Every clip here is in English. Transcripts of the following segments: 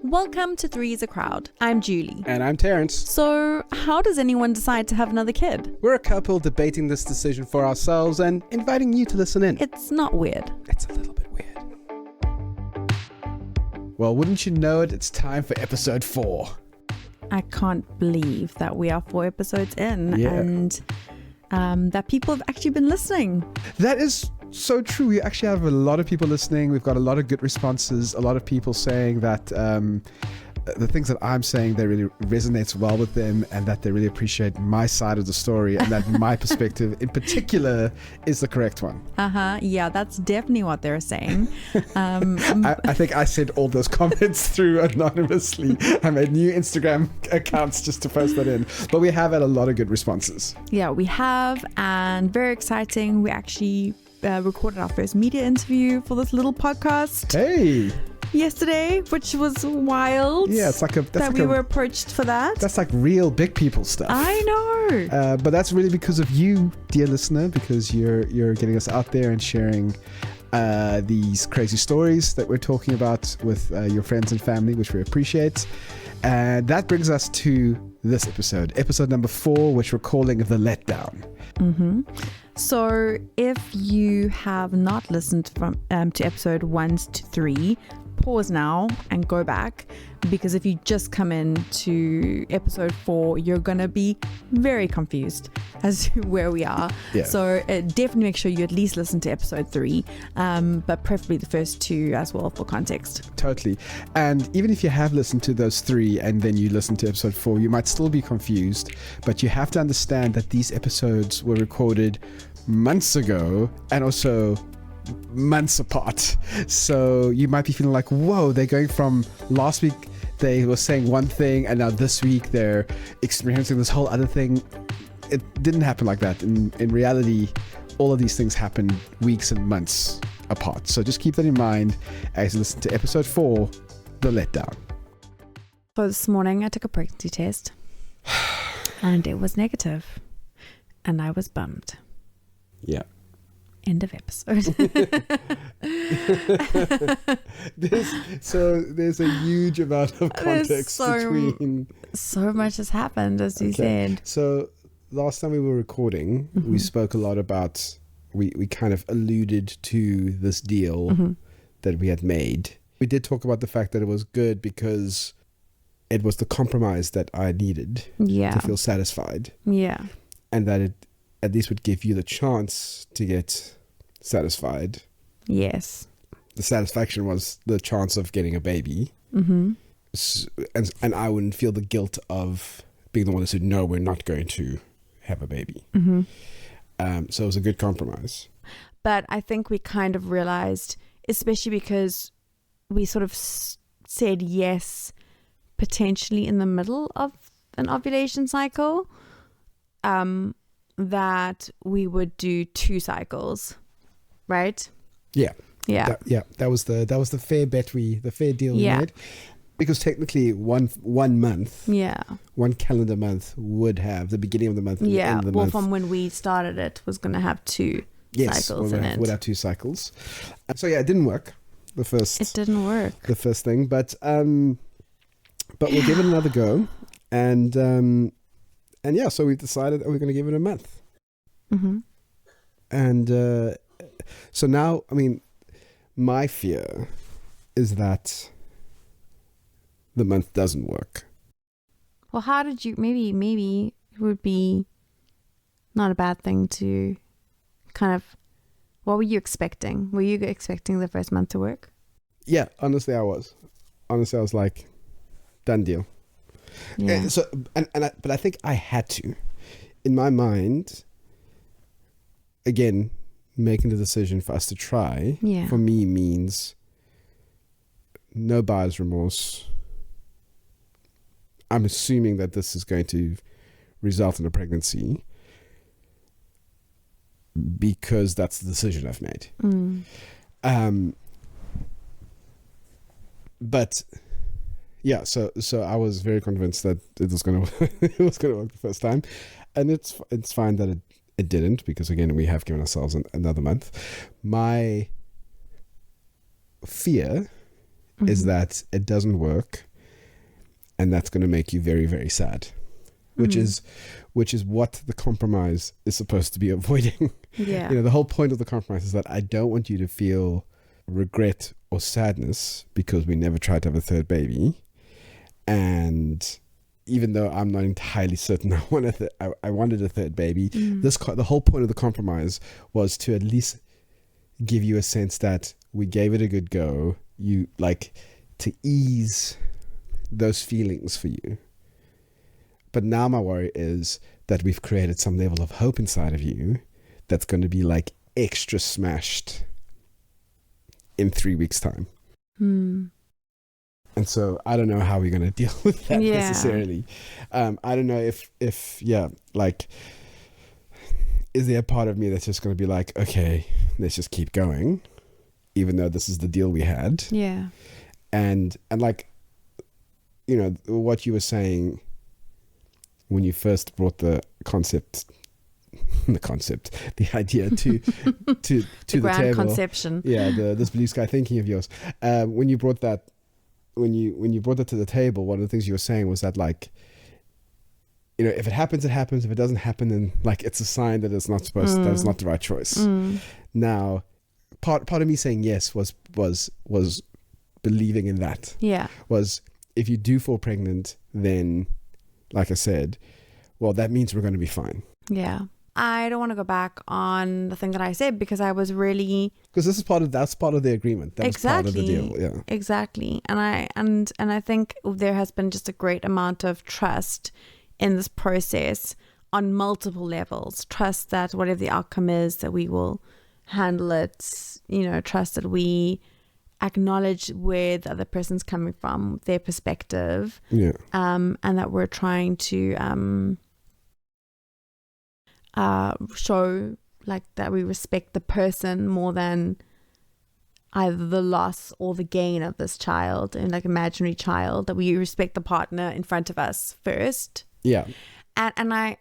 Welcome to Three is a Crowd. I'm Julie. And I'm Terrence. So, how does anyone decide to have another kid? We're a couple debating this decision for ourselves and inviting you to listen in. It's not weird. It's a little bit weird. Well, wouldn't you know it, it's time for episode 4. I can't believe that we are 4 episodes in and that people have actually been listening. That is so true. We actually have a lot of people listening. We've got a lot of good responses. A lot of people saying that the things that I'm saying, that really resonates well with them, and that they really appreciate my side of the story, and that my perspective in particular is the correct one. Yeah, that's definitely what they're saying. I think I sent all those comments through anonymously. I made new Instagram accounts just to post that in. But we have had a lot of good responses. Yeah, we have, and very exciting. We actually recorded our first media interview for this little podcast. Hey! Yesterday, which was wild. Yeah, it's like we were approached for that. That's like real big people stuff. I know. But that's really because of you, dear listener, because you're getting us out there and sharing these crazy stories that we're talking about with your friends and family, which we appreciate. And that brings us to this episode number 4, which we're calling The Letdown. Mm-hmm. So if you have not listened to episode 1 to 3, pause now and go back, because if you just come in to episode 4, you're going to be very confused as to where we are. Yeah. So definitely make sure you at least listen to episode 3, but preferably the first 2 as well for context. Totally. And even if you have listened to those 3 and then you listen to episode 4, you might still be confused, but you have to understand that these episodes were recorded months ago and also months apart. So you might be feeling like, whoa, they're going from last week they were saying one thing and now this week they're experiencing this whole other thing. It didn't happen like that. In reality, all of these things happened weeks and months apart. So just keep that in mind as you listen to episode 4, The Letdown. So this morning I took a pregnancy test and it was negative and I was bummed. Yeah. End of episode. There's a huge amount of context between. So much has happened, as you said. So last time we were recording, we spoke a lot about, we kind of alluded to this deal that we had made. We did talk about the fact that it was good because it was the compromise that I needed to feel satisfied. Yeah. And that it at least would give you the chance to get satisfied. Yes. The satisfaction was the chance of getting a baby. Mm-hmm. And I wouldn't feel the guilt of being the one that said, no, we're not going to have a baby. Mm-hmm. So it was a good compromise. But I think we kind of realized, especially because we sort of said yes, potentially in the middle of an ovulation cycle, that we would do 2 cycles, right? Yeah. Yeah. That was the fair bet the fair deal we made, because technically one month, one calendar month would have the beginning of the month and the end of the month. From when we started it was going to have 2 cycles in it. Would have 2 cycles. So it didn't work. It didn't work. The first thing, but we'll give it another go, and so we've decided that we're going to give it a month. Mm-hmm. And so now, I mean, my fear is that the month doesn't work. Well, how did you, maybe it would be not a bad thing to kind of, what were you expecting? Were you expecting the first month to work? Yeah, honestly, I was. Honestly, I was like, done deal. Yeah. But I think I had to. In my mind, again, making the decision for us to try, for me, means no buyer's remorse. I'm assuming that this is going to result in a pregnancy because that's the decision I've made. But yeah, so I was very convinced that it was gonna it was gonna work the first time, and it's fine that it didn't, because again we have given ourselves another month. My fear is that it doesn't work, and that's going to make you very, very sad, which is what the compromise is supposed to be avoiding. Yeah. The whole point of the compromise is that I don't want you to feel regret or sadness because we never tried to have a third baby. And even though I'm not entirely certain I wanted a third baby, the whole point of the compromise was to at least give you a sense that we gave it a good go. You to ease those feelings for you. But now my worry is that we've created some level of hope inside of you that's going to be extra smashed in 3 weeks' time. And so I don't know how we're going to deal with that necessarily. I don't know if is there a part of me that's just going to be okay, let's just keep going, even though this is the deal we had. Yeah. And what you were saying when you first brought the idea to the grand table. conception. Yeah, this blue sky thinking of yours. When you brought that to the table, one of the things you were saying was that if it happens, it happens. If it doesn't happen, then it's a sign that it's not supposed that it's not the right choice. Now, part of me saying yes was believing in that. Yeah. Was if you do fall pregnant, then like I said, well, that means we're going to be fine. Yeah. I don't want to go back on the thing that I said because I was really, because that's part of the agreement. That was part of the deal. Yeah. Exactly. And I think there has been just a great amount of trust in this process on multiple levels. Trust that whatever the outcome is, that we will handle it, trust that we acknowledge where the other person's coming from, their perspective. Yeah. And that we're trying to show that we respect the person more than either the loss or the gain of this child and imaginary child, that we respect the partner in front of us first. Yeah. And I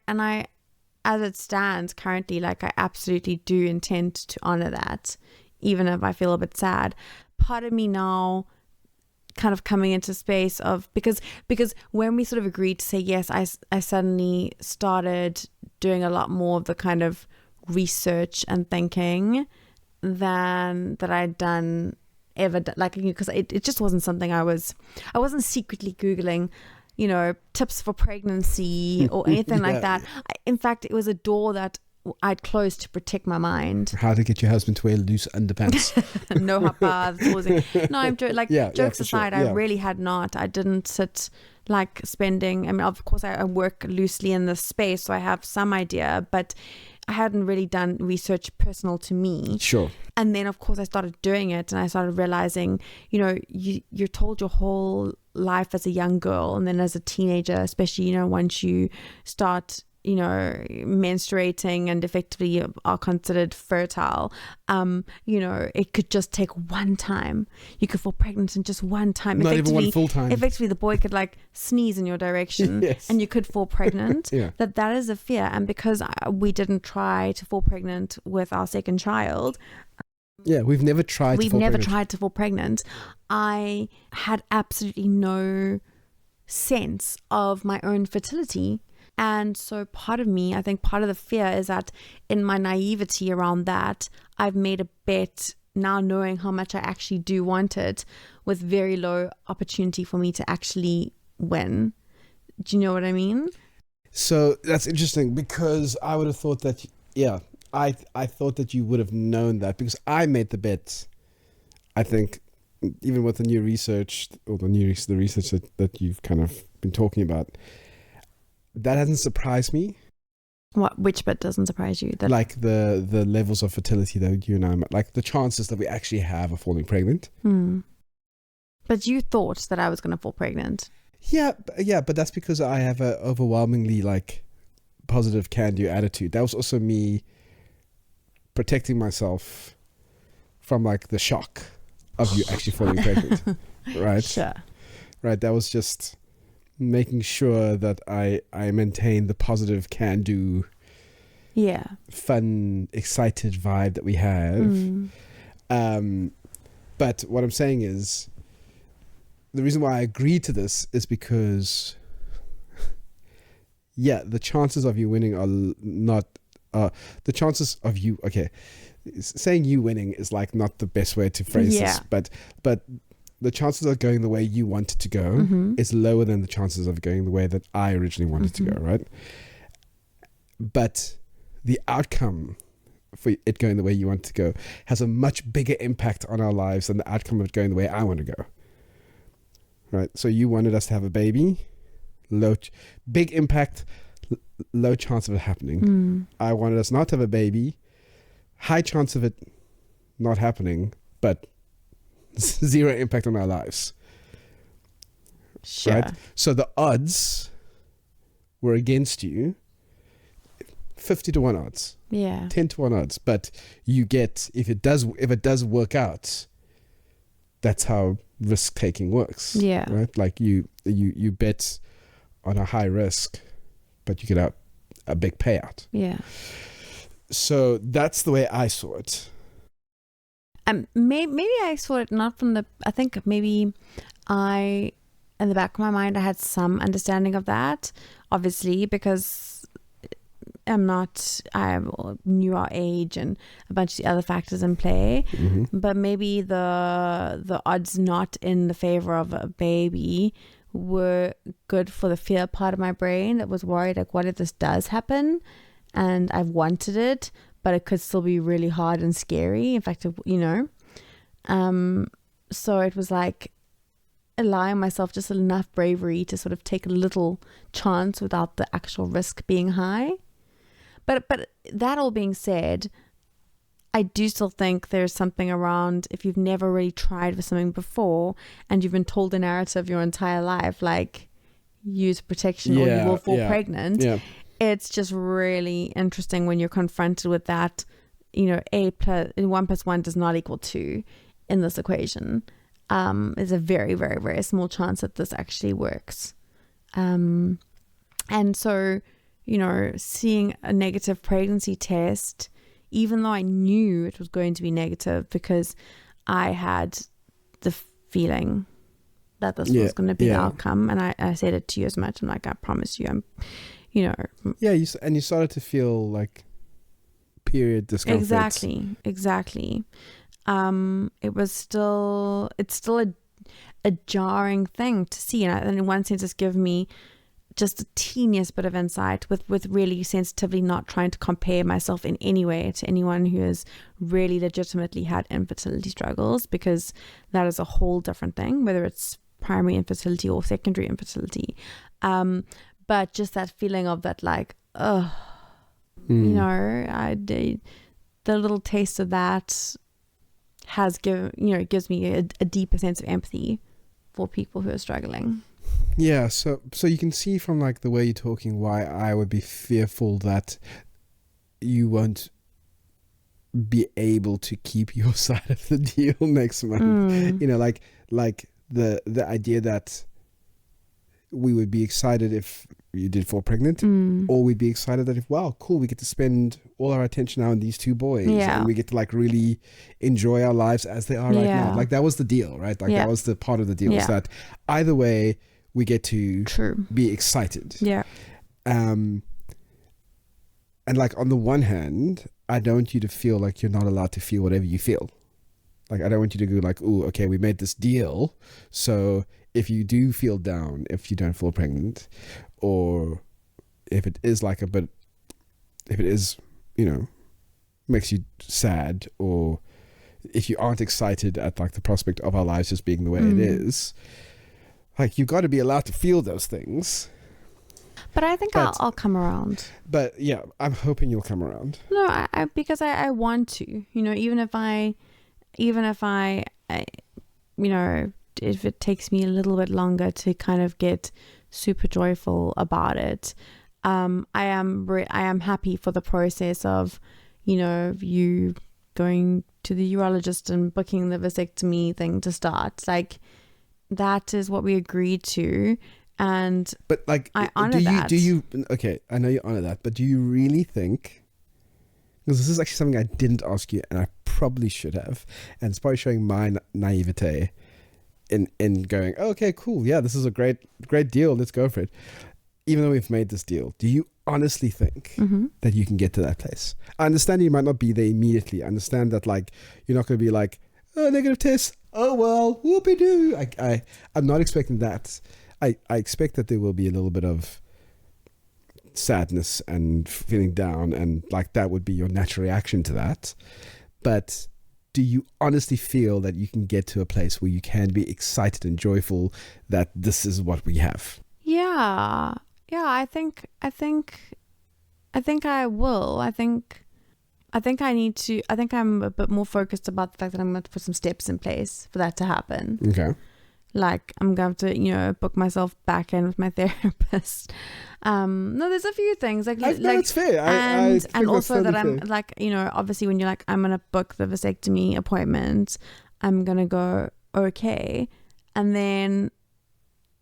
as it stands currently, I absolutely do intend to honor that, even if I feel a bit sad. Part of me now kind of coming into space of, because when we sort of agreed to say yes, I suddenly started doing a lot more of the kind of research and thinking than that I'd done ever, because it just wasn't something I wasn't secretly Googling tips for pregnancy or anything like that. In fact, it was a door that I'd closed to protect my mind. How to get your husband to wear loose underpants. No hot baths. No, I'm jokes aside, sure. Yeah. I really had not. I didn't sit spending, I mean, of course I work loosely in this space, so I have some idea, but I hadn't really done research personal to me. Sure. And then of course I started doing it, and I started realizing, you're told your whole life as a young girl, and then as a teenager, especially, once you start menstruating and effectively are considered fertile, it could just take one time. You could fall pregnant in just one time. Not even one full time. Effectively, the boy could sneeze in your direction. Yes. And you could fall pregnant. Yeah. That is a fear. And because we didn't try to fall pregnant with our second child. Yeah, we've never tried to fall pregnant. I had absolutely no sense of my own fertility. And so part of me, I think part of the fear is that in my naivety around that, I've made a bet now, knowing how much I actually do want it, with very low opportunity for me to actually win. Do you know what I mean? So that's interesting, because I would have thought that, I thought that you would have known that, because I made the bet. I think even with the new research, or the research that you've kind of been talking about, that hasn't surprised me. Which bit doesn't surprise you? That the levels of fertility that you and I, the chances that we actually have of falling pregnant. But you thought that I was going to fall pregnant. Yeah, but that's because I have a overwhelmingly positive can-do attitude. That was also me protecting myself from the shock of you actually falling pregnant, right? Sure. Right. That was just making sure that I maintain the positive can-do, fun, excited vibe that we have. But what I'm saying is, the reason why I agreed to this is because, yeah, the chances of you winning are not, the chances of you, okay, saying you winning is like not the best way to phrase this, but the chances of going the way you want it to go is lower than the chances of going the way that I originally wanted to go, right? But the outcome for it going the way you want it to go has a much bigger impact on our lives than the outcome of it going the way I want to go. Right? So you wanted us to have a baby, big impact, low chance of it happening. I wanted us not to have a baby, high chance of it not happening, but zero impact on our lives. Sure. Right? So the odds were against you, 50-1 odds. Yeah. 10-1 odds. But you get, if it does work out, that's how risk taking works. Yeah. Right? Like you bet on a high risk, but you get a big payout. Yeah. So that's the way I saw it. Maybe I saw it not from the. I think maybe in the back of my mind, I had some understanding of that. Obviously, because I knew our age and a bunch of the other factors in play. But maybe the odds not in the favor of a baby were good for the fear part of my brain that was worried, like, what if this does happen and I've wanted it, but it could still be really hard and scary. In fact, so it was like allowing myself just enough bravery to sort of take a little chance without the actual risk being high. But that all being said, I do still think there's something around, if you've never really tried for something before and you've been told a narrative your entire life, like use protection or you will fall pregnant. Yeah. It's just really interesting when you're confronted with that, 1 + 1 does not equal 2 in this equation. There's a very, very, very small chance that this actually works. And so, seeing a negative pregnancy test, even though I knew it was going to be negative because I had the feeling that this was going to be the outcome. And I said it to you as much. I'm like, I promise you, Yeah, you started to feel like period discomfort. Exactly. It's still a jarring thing to see. And in one sense, it's given me just the teeniest bit of insight with really sensitively not trying to compare myself in any way to anyone who has really legitimately had infertility struggles, because that is a whole different thing, whether it's primary infertility or secondary infertility. But just that feeling of that, like, the little taste of that gives me a deeper sense of empathy for people who are struggling. Yeah, so you can see from like the way you're talking why I would be fearful that you won't be able to keep your side of the deal next month. Like the idea that we would be excited if you did fall pregnant, or we'd be excited that if, wow, cool, we get to spend all our attention now on these two boys, and we get to like really enjoy our lives as they are right now. Like that was the deal, right? Like that was the part of the deal, is that either way we get to be excited. And like on the one hand, I don't want you to feel like you're not allowed to feel whatever you feel. Like I don't want you to go like, oh, okay, we made this deal, so if you do feel down, if you don't fall pregnant, or if it is like if it is, makes you sad, or if you aren't excited at like the prospect of our lives just being the way it is, like you've got to be allowed to feel those things. But I think I'll come around. But yeah, I'm hoping you'll come around. No, because I want to, even if I if it takes me a little bit longer to kind of get super joyful about it, I am happy for the process of, you going to the urologist and booking the vasectomy thing to start. Like that is what we agreed to, but like I honor that. Okay, I know you honor that, but do you really think? Because this is actually something I didn't ask you, and I probably should have, and it's probably showing my naivete. in going, oh, okay, cool, yeah, this is a great deal, let's go for it. Even though we've made this deal, do you honestly think that you can get to that place? I understand you might not be there immediately. I understand that, like, you're not going to be like, oh, negative test, oh well, whoopie-doo. I'm not expecting that. I expect that there will be a little bit of sadness and feeling down, and like that would be your natural reaction to that. But do you honestly feel that you can get to a place where you can be excited and joyful that this is what we have? Yeah, I think I will. I think I need to. I think I'm a bit more focused about the fact that I'm going to put some steps in place for that to happen. Okay. Like, I'm going to, book myself back in with my therapist. No, there's a few things like it's fair. And also that I'm fair. like, obviously when you're like, I'm gonna book the vasectomy appointment, I'm gonna go, okay, and then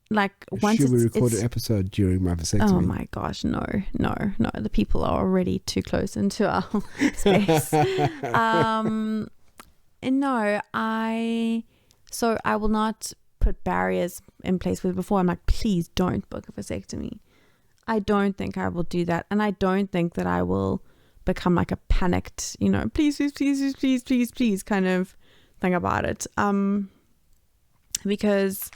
like once should we record an episode during my vasectomy? Oh my gosh, no, the people are already too close into our space. No, I will not put barriers in place with before. I'm like, please don't book a vasectomy. I don't think I will do that, and I don't think that I will become like a panicked, please kind of thing about it. Because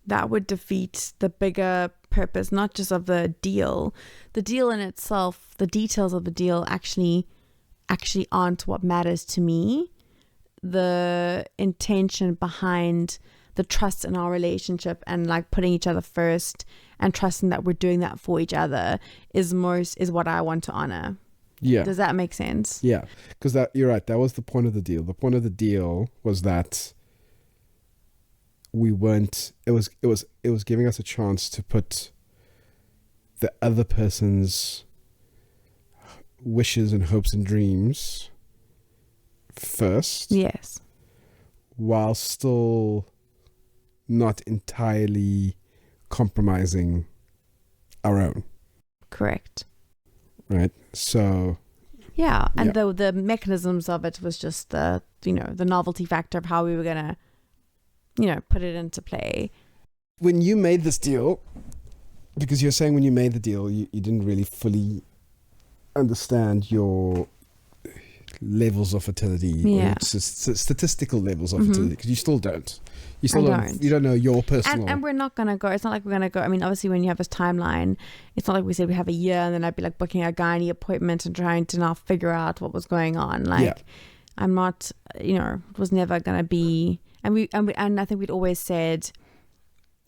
that would defeat the bigger purpose, not just of the deal. The deal in itself, the details of the deal actually aren't what matters to me. The intention behind the trust in our relationship and like putting each other first and trusting that we're doing that for each other is what I want to honor. Yeah. Does that make sense? Yeah. Because you're right. That was the point of the deal. The point of the deal was that we weren't, it was giving us a chance to put the other person's wishes and hopes and dreams first. Yes. While still not entirely compromising our own. Correct. Right. So yeah, and the mechanisms of it was just the novelty factor of how we were gonna put it into play. When you made this deal, because you're saying when you made the deal you didn't really fully understand your levels of fertility, or statistical levels of fertility, because you still don't. You don't know your personal. And we're not going to go, it's not like we're going to go, I mean, obviously when you have this timeline, it's not like we said we have a year and then I'd be like booking a gynae appointment and trying to now figure out what was going on. Like, I'm not, it was never going to be, and I think we'd always said,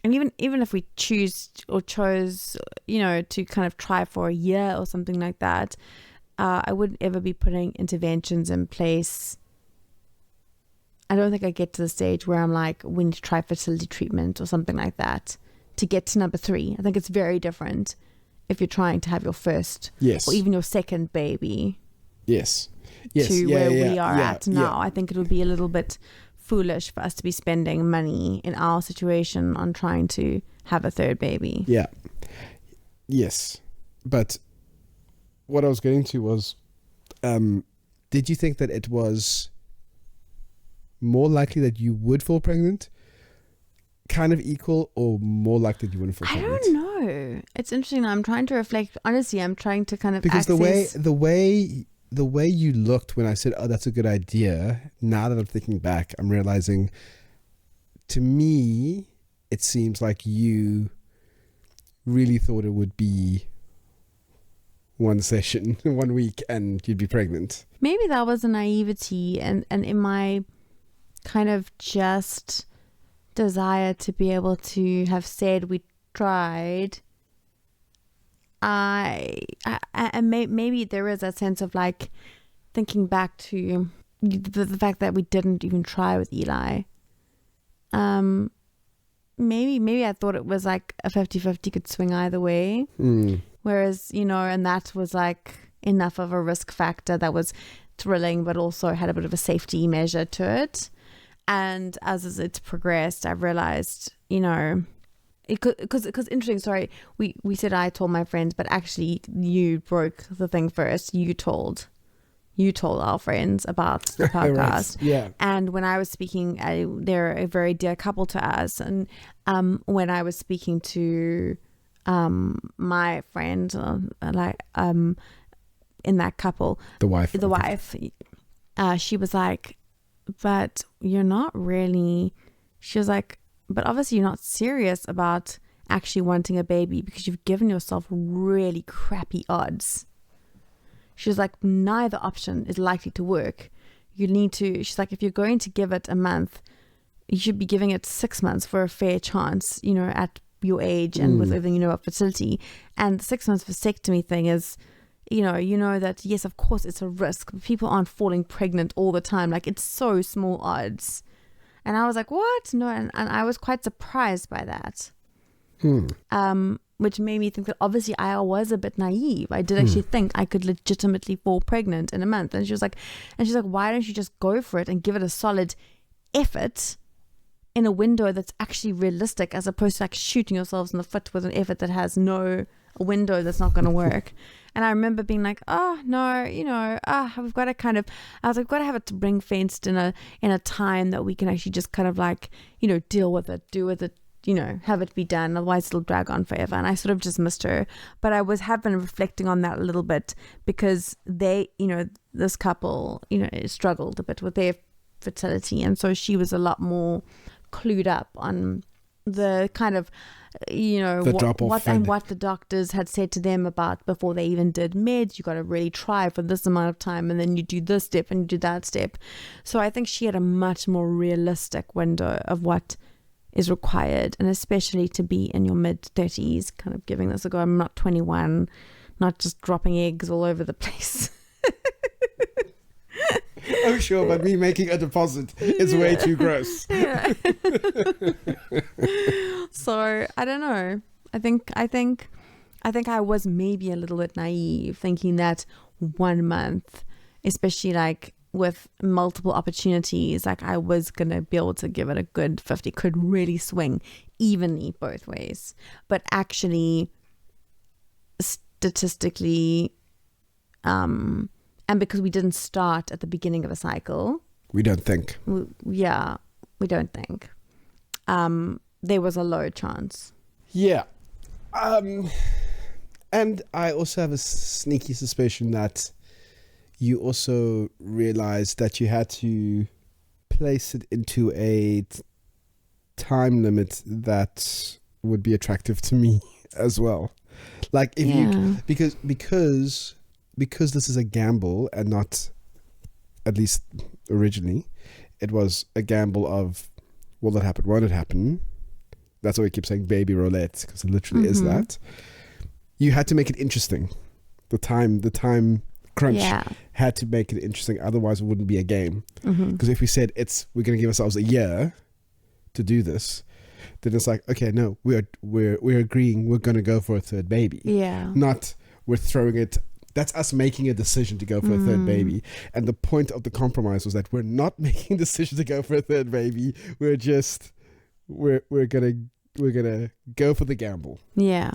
and even if we chose, to kind of try for a year or something like that, I wouldn't ever be putting interventions in place. I don't think I get to the stage where I'm like, we need to try fertility treatment or something like that to get to number 3. I think it's very different if you're trying to have your first or even your second baby. Yes. To where we are at now. I think it would be a little bit foolish for us to be spending money in our situation on trying to have a third baby. Yeah. Yes. But what I was getting to was, did you think that it was more likely that you would fall pregnant, kind of equal, or more likely that you wouldn't fall pregnant? I don't know. It's interesting. I'm trying to reflect. Honestly, I'm trying to kind of because the way you looked when I said, "Oh, that's a good idea." Now that I'm thinking back, I'm realizing, to me, it seems like you really thought it would be one session, 1 week, and you'd be pregnant. Maybe that was a naivety and in my kind of just desire to be able to have said we tried. Maybe there is a sense of like thinking back to the fact that we didn't even try with Eli. Maybe I thought it was like a 50-50 could swing either way. Whereas, and that was like enough of a risk factor that was thrilling, but also had a bit of a safety measure to it. And as it's progressed, I've realized, because interesting, sorry, we said I told my friends, but actually you broke the thing first. You told you told our friends about the podcast. Right. Yeah. And when I was speaking, they're a very dear couple to us. And when I was speaking to my friend, in that couple, The wife. she was like, but you're not really, she was like, but obviously you're not serious about actually wanting a baby because you've given yourself really crappy odds. She was like, neither option is likely to work. You need to, she's like, if you're going to give it a month, you should be giving it 6 months for a fair chance, you know, at your age and with everything you know about fertility. And the 6 months vasectomy thing is, you know that, yes, of course it's a risk, but people aren't falling pregnant all the time. Like, it's so small odds. And I was like, what? No. And I was quite surprised by that. Which made me think that obviously I was a bit naive. I did actually think I could legitimately fall pregnant in a month. And she's like, why don't you just go for it and give it a solid effort in a window that's actually realistic, as opposed to like shooting yourselves in the foot with an effort that has a window that's not going to work. And I remember being like, oh no, we've got to we've got to have it ring fenced in a time that we can actually just kind of like, deal with it, do with it, have it be done. Otherwise it'll drag on forever. And I sort of just missed her. But have been reflecting on that a little bit, because they, this couple, struggled a bit with their fertility. And so she was a lot more clued up on the kind of, what the doctors had said to them about before they even did meds. You got to really try for this amount of time, and then you do this step and you do that step. So I think she had a much more realistic window of what is required, and especially to be in your mid-30s, kind of giving this a go. I'm not 21, not just dropping eggs all over the place. Oh sure, but me making a deposit is way too gross. Yeah. So I don't know. I think I was maybe a little bit naive, thinking that 1 month, especially like with multiple opportunities, like I was gonna be able to give it a good 50, could really swing evenly both ways. But actually, statistically, and because we didn't start at the beginning of a cycle, we don't think. We don't think. There was a low chance. Yeah. And I also have a sneaky suspicion that you also realized that you had to place it into a time limit that would be attractive to me as well. Like if you, because this is a gamble, and not, at least originally, it was a gamble of, will it happen? Won't it happen? That's why we keep saying baby roulette, because it literally is that. You had to make it interesting. The time crunch had to make it interesting. Otherwise, it wouldn't be a game. Because if we said we're going to give ourselves a year to do this, then it's like, okay, no, we're agreeing we're going to go for a third baby. Yeah. Not we're throwing it. That's us making a decision to go for a third baby. And the point of the compromise was that we're not making a decision to go for a third baby. We're just we're gonna go for the gamble. Yeah.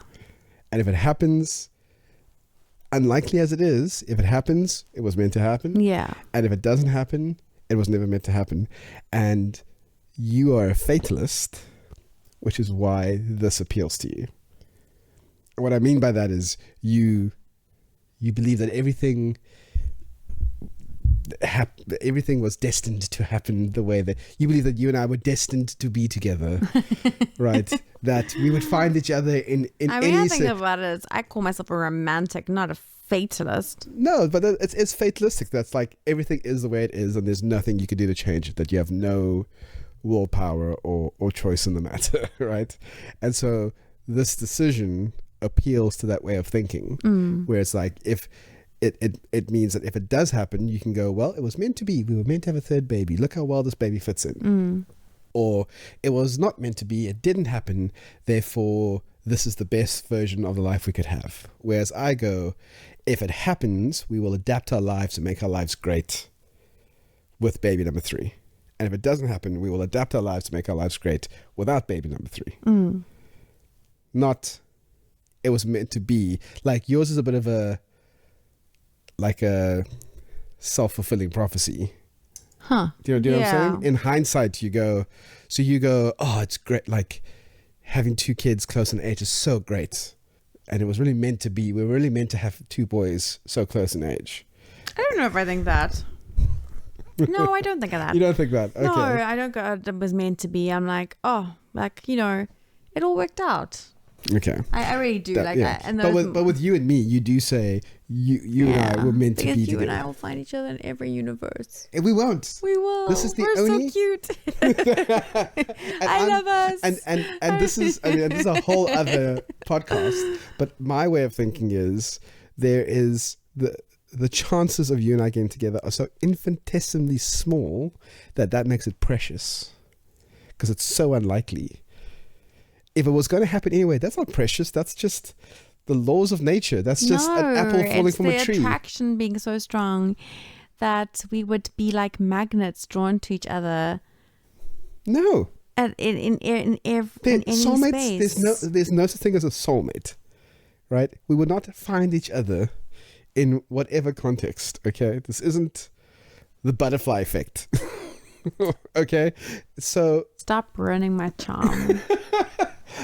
And if it happens, unlikely as it is, if it happens, it was meant to happen. Yeah. And if it doesn't happen, it was never meant to happen. And you are a fatalist, which is why this appeals to you. What I mean by that is you believe that everything was destined to happen the way that you believe that you and I were destined to be together, right? That we would find each other in I mean, I think about it as, I call myself a romantic, not a fatalist. No, but it's fatalistic. That's like everything is the way it is, and there's nothing you can do to change it. That you have no willpower or choice in the matter, right? And so this decision appeals to that way of thinking, where it's like, if it means that if it does happen, you can go, well, it was meant to be. We were meant to have a third baby. Look how well this baby fits in. Or it was not meant to be. It didn't happen. Therefore, this is the best version of the life we could have. Whereas I go, if it happens, we will adapt our lives and make our lives great with baby number 3. And if it doesn't happen, we will adapt our lives to make our lives great without baby number 3. Not, it was meant to be. Like yours is a bit of a self-fulfilling prophecy. Huh. Do you know what Yeah. I'm saying? In hindsight, you go, oh, it's great. Like having 2 kids close in age is so great. And it was really meant to be. We were really meant to have 2 boys so close in age. I don't know if I think that. No, I don't think of that. You don't think that? Okay. No, I don't go, it was meant to be. I'm like, oh, like, you know, it all worked out. Okay. I really do. That- like, yeah. and but those, with you and me, you do say you and I were meant to because be you together. and I will find each other in every universe. And we won't. We will. This is the We're only- so cute. And I I'm- love us. And this is this is a whole other podcast. But my way of thinking is there is the chances of you and I getting together are so infinitesimally small that makes it precious, because it's so unlikely. If it was going to happen anyway, that's not precious. That's just the laws of nature. That's just an apple falling it's from the a tree. attraction being so strong that we would be like magnets drawn to each other. No, In any soulmates. space. There's no such thing as a soulmate, right? We would not find each other in whatever context. Okay, this isn't the butterfly effect. Okay, so Stop ruining my charm.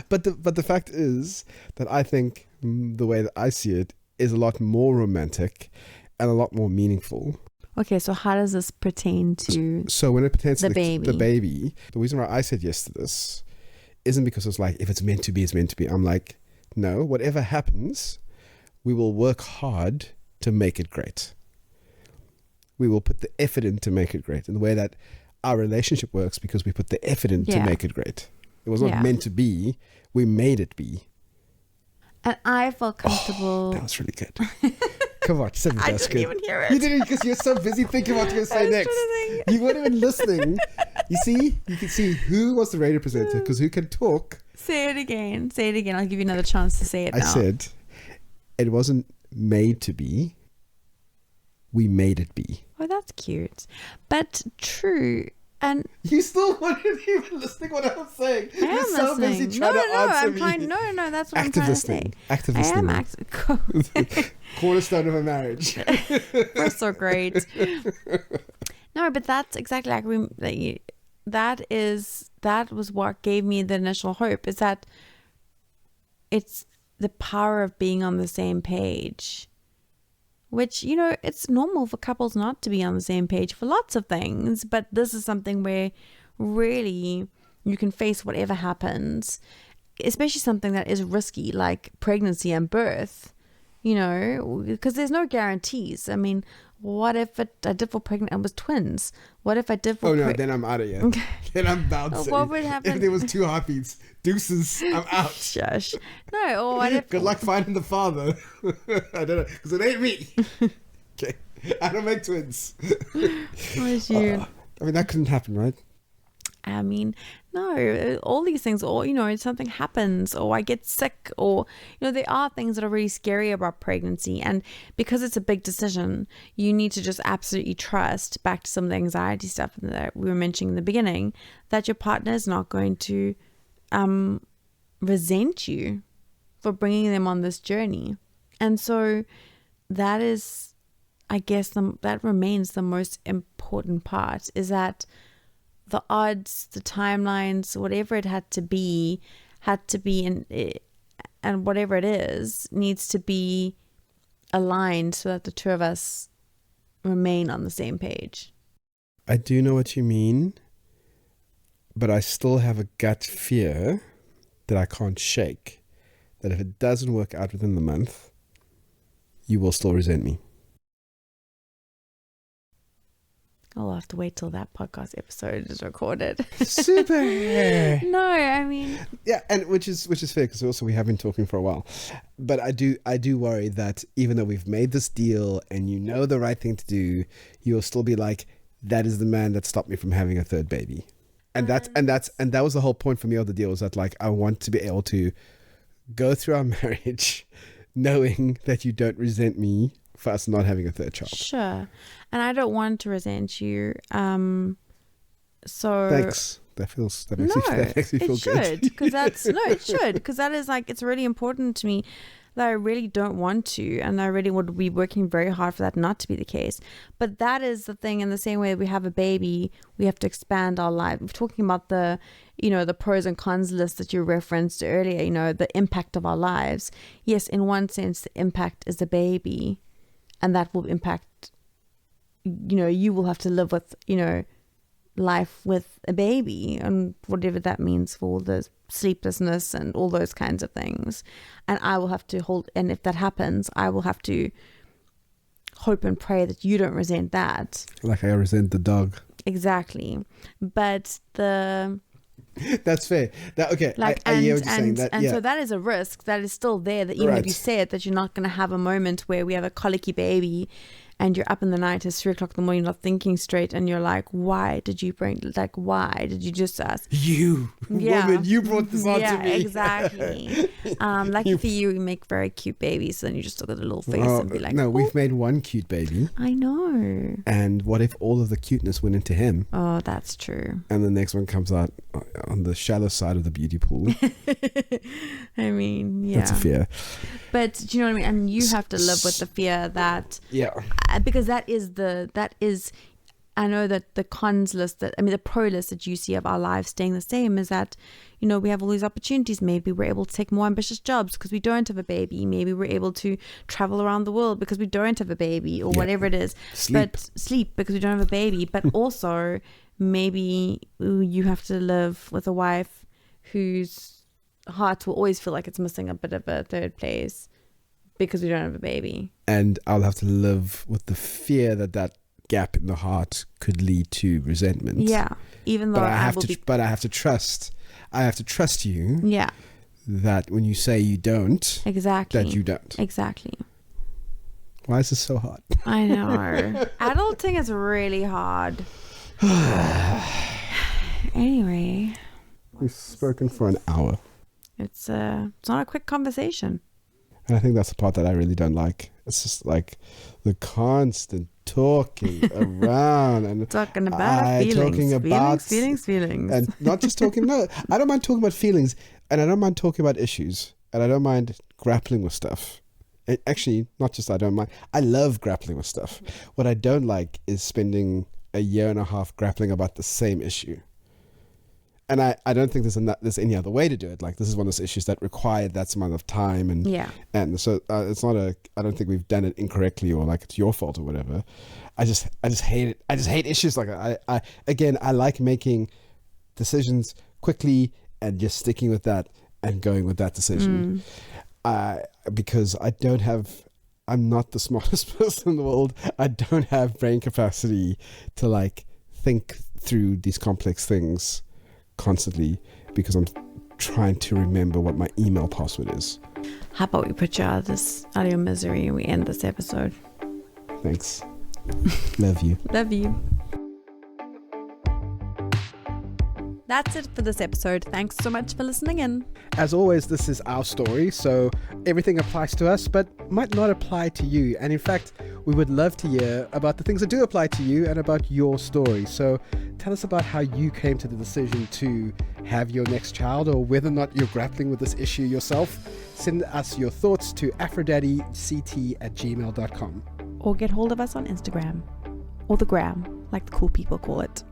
but the fact is that I think the way that I see it is a lot more romantic and a lot more meaningful. Okay, so how does this pertain to So when it pertains The to baby. the baby, the reason why I said yes to this isn't because it's like, if it's meant to be, it's meant to be. I'm like, no, whatever happens, we will work hard to make it great. We will put the effort in to make it great, in the way that our relationship works, because we put the effort in to Yeah. make it great. It was not Yeah. meant to be. We made it be. And I felt comfortable. That was really good. Come on, sit with I us. didn't even hear it. You didn't, because you're so busy thinking what you're going to I say was next. trying to think. You weren't even listening. You can see who was the radio presenter, because who can talk. Say it again. Say it again. I'll give you another chance to say it I now. said it wasn't made to be. We made it be. Oh, that's cute. But true. And You still weren't even listening what I was saying. I am You're so listening. busy trying to answer I'm me. trying. No, that's what I'm Active trying listening. to say. Active I am listening. Cornerstone of a marriage. We're so great. No, but that's exactly like that was what gave me the initial hope, is that it's the power of being on the same page. Which, you know, it's normal for couples not to be on the same page for lots of things, but this is something where really you can face whatever happens, especially something that is risky like pregnancy and birth, you know, because there's no guarantees. I mean, what if I did fall pregnant and was twins? What if I did fall Oh no, then I'm out of here. Then I'm bouncing. What would happen? If there was 2 heartbeats, deuces, I'm out. Shush. No, or what if Good luck finding the father. I don't know, because it ain't me. Okay, I don't make twins. what is you? I mean, that couldn't happen, right? I mean, no, all these things, or, you know, something happens, or I get sick, or, you know, there are things that are really scary about pregnancy. And because it's a big decision, you need to just absolutely trust, back to some of the anxiety stuff that we were mentioning in the beginning, that your partner is not going to resent you for bringing them on this journey. And so that is, I guess, that remains the most important part, is that the odds, the timelines, whatever it had to be in, and whatever it is, needs to be aligned so that the two of us remain on the same page. I do know what you mean, but I still have a gut fear that I can't shake, that if it doesn't work out within the month, you will still resent me. I'll have to wait till that podcast episode is recorded. Super. No, I mean, Yeah, and which is fair, because also we have been talking for a while. But I do worry that even though we've made this deal and you know the right thing to do, you'll still be like, that is the man that stopped me from having a third baby. And that was the whole point for me of the deal, was that, like, I want to be able to go through our marriage knowing that you don't resent me for us not having a third child. sure. And I don't want to resent you. So Thanks. That makes me feel it good. should, because that's no, it should, because that is, like, it's really important to me. that I really don't want to, and I really would be working very hard for that not to be the case. But that is the thing. In the same way we have a baby, we have to expand our life. We're talking about the pros and cons list that you referenced earlier, the impact of our lives. Yes, in one sense, the impact is the baby, and that will impact, you will have to live with, life with a baby, and whatever that means for the sleeplessness and all those kinds of things. And I will have to and if that happens, I will have to hope and pray that you don't resent that. Like I resent the dog. Exactly. But that's fair. Okay. I hear what you're saying. So that is a risk that is still there, that even if you say it, that you're not going to have a moment where we have a colicky baby and you're up in the night, it's 3 o'clock in the morning, you're not thinking straight, and you're like, why did you just ask? Woman, you brought this on to me. Yeah, exactly. Lucky for you, we make very cute babies, so then you just look at the little face and be like, no, we've made one cute baby. I know. And what if all of the cuteness went into him? Oh, that's true. And the next one comes out on the shallow side of the beauty pool. I mean, yeah. That's a fear. But do you know what I mean? And you have to live with the fear that... Yeah. Because I know that the cons list, the pro list that you see of our lives staying the same is that, we have all these opportunities. Maybe we're able to take more ambitious jobs because we don't have a baby. Maybe we're able to travel around the world because we don't have a baby, or whatever it is. Sleep because we don't have a baby. But also maybe you have to live with a wife whose heart will always feel like it's missing a bit of a third place because we don't have a baby. And I'll have to live with the fear that gap in the heart could lead to resentment. Yeah. Even though but I have to trust you. Yeah. That when you say you don't, exactly, that you don't. Exactly. Why is this so hard? I know. Adulting is really hard. Anyway. We've spoken for an hour. It's not a quick conversation. And I think that's the part that I really don't like. It's just like the constant talking around and talking about feelings, and not just talking. No, I don't mind talking about feelings, and I don't mind talking about issues, and I don't mind grappling with stuff. Actually, not just I don't mind. I love grappling with stuff. What I don't like is spending a year and a half grappling about the same issue. And I don't think there's any other way to do it. Like, this is one of those issues that required that amount of time, and so it's not I don't think we've done it incorrectly or like it's your fault or whatever. I just hate it. I just hate issues like that. I like making decisions quickly and just sticking with that and going with that decision. Because I'm not the smartest person in the world. I don't have brain capacity to like think through these complex things constantly because I'm trying to remember what my email password is. How about we put you out of your misery and we end this episode? Thanks. Love you. Love you. That's it for this episode. Thanks so much for listening in. As always, this is our story, so everything applies to us, but might not apply to you. And in fact, we would love to hear about the things that do apply to you and about your story. So tell us about how you came to the decision to have your next child, or whether or not you're grappling with this issue yourself. Send us your thoughts to aphrodaddyct@gmail.com. Or get hold of us on Instagram, or the gram, like the cool people call it.